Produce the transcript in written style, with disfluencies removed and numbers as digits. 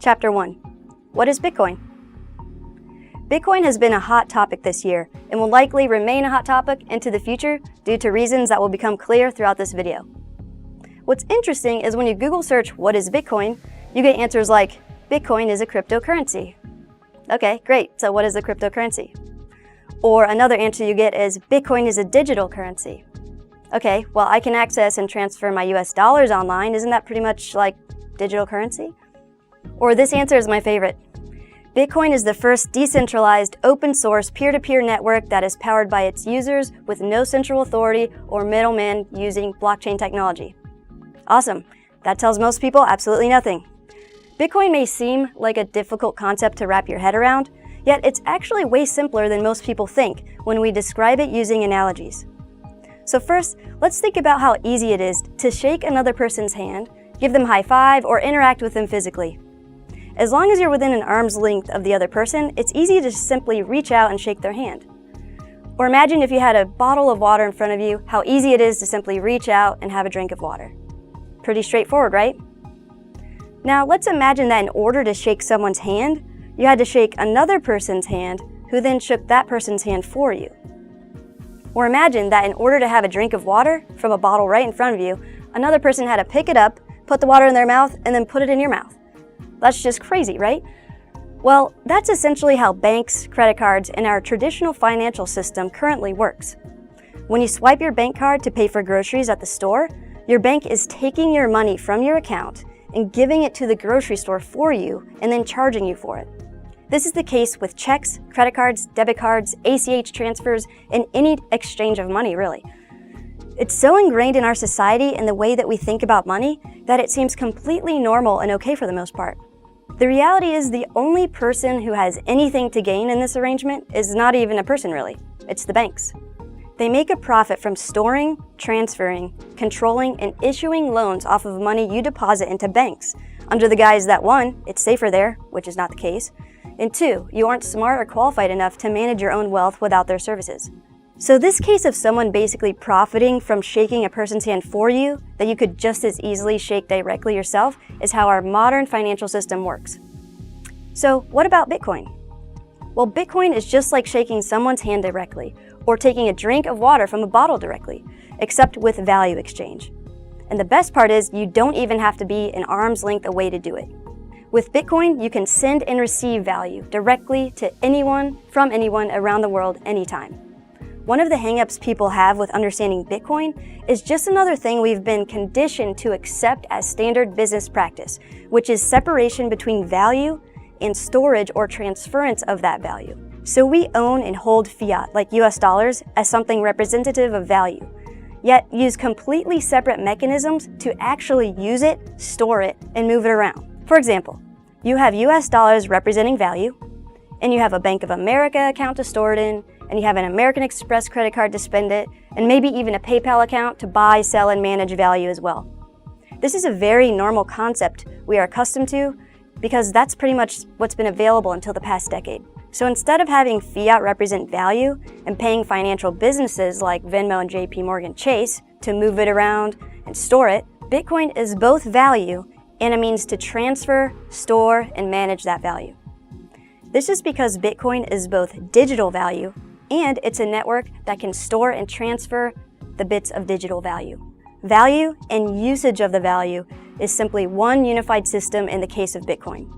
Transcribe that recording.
Chapter 1. What is Bitcoin? Bitcoin has been a hot topic this year and will likely remain a hot topic into the future due to reasons that will become clear throughout this video. What's interesting is when you Google search what is Bitcoin, you get answers like, Bitcoin is a cryptocurrency. Okay, great, so what is a cryptocurrency? Or another answer you get is, Bitcoin is a digital currency. Okay, well I can access and transfer my US dollars online, isn't that pretty much like digital currency? Or this answer is my favorite. Bitcoin is the first decentralized, open-source, peer-to-peer network that is powered by its users with no central authority or middleman using blockchain technology. Awesome. That tells most people absolutely nothing. Bitcoin may seem like a difficult concept to wrap your head around, yet it's actually way simpler than most people think when we describe it using analogies. So first, let's think about how easy it is to shake another person's hand, give them a high five, or interact with them physically. As long as you're within an arm's length of the other person, it's easy to simply reach out and shake their hand. Or imagine if you had a bottle of water in front of you, how easy it is to simply reach out and have a drink of water. Pretty straightforward, right? Now let's imagine that in order to shake someone's hand, you had to shake another person's hand who then shook that person's hand for you. Or imagine that in order to have a drink of water from a bottle right in front of you, another person had to pick it up, put the water in their mouth, and then put it in your mouth. That's just crazy, right? Well, that's essentially how banks, credit cards, and our traditional financial system currently works. When you swipe your bank card to pay for groceries at the store, your bank is taking your money from your account and giving it to the grocery store for you and then charging you for it. This is the case with checks, credit cards, debit cards, ACH transfers, and any exchange of money, really. It's so ingrained in our society and the way that we think about money that it seems completely normal and okay for the most part. The reality is the only person who has anything to gain in this arrangement is not even a person really, it's the banks. They make a profit from storing, transferring, controlling, and issuing loans off of money you deposit into banks, under the guise that 1, it's safer there, which is not the case, and 2, you aren't smart or qualified enough to manage your own wealth without their services. So this case of someone basically profiting from shaking a person's hand for you that you could just as easily shake directly yourself is how our modern financial system works. So what about Bitcoin? Well, Bitcoin is just like shaking someone's hand directly or taking a drink of water from a bottle directly, except with value exchange. And the best part is you don't even have to be an arm's length away to do it. With Bitcoin, you can send and receive value directly to anyone, from anyone around the world anytime. One of the hangups people have with understanding Bitcoin is just another thing we've been conditioned to accept as standard business practice, which is separation between value and storage or transference of that value. So we own and hold fiat, like US dollars, as something representative of value, yet use completely separate mechanisms to actually use it, store it, and move it around. For example, you have US dollars representing value, and you have a Bank of America account to store it in, and you have an American Express credit card to spend it, and maybe even a PayPal account to buy, sell, and manage value as well. This is a very normal concept we are accustomed to because that's pretty much what's been available until the past decade. So instead of having fiat represent value and paying financial businesses like Venmo and JP Morgan Chase to move it around and store it, Bitcoin is both value and a means to transfer, store, and manage that value. This is because Bitcoin is both digital value and it's a network that can store and transfer the bits of digital value. Value and usage of the value is simply one unified system in the case of Bitcoin.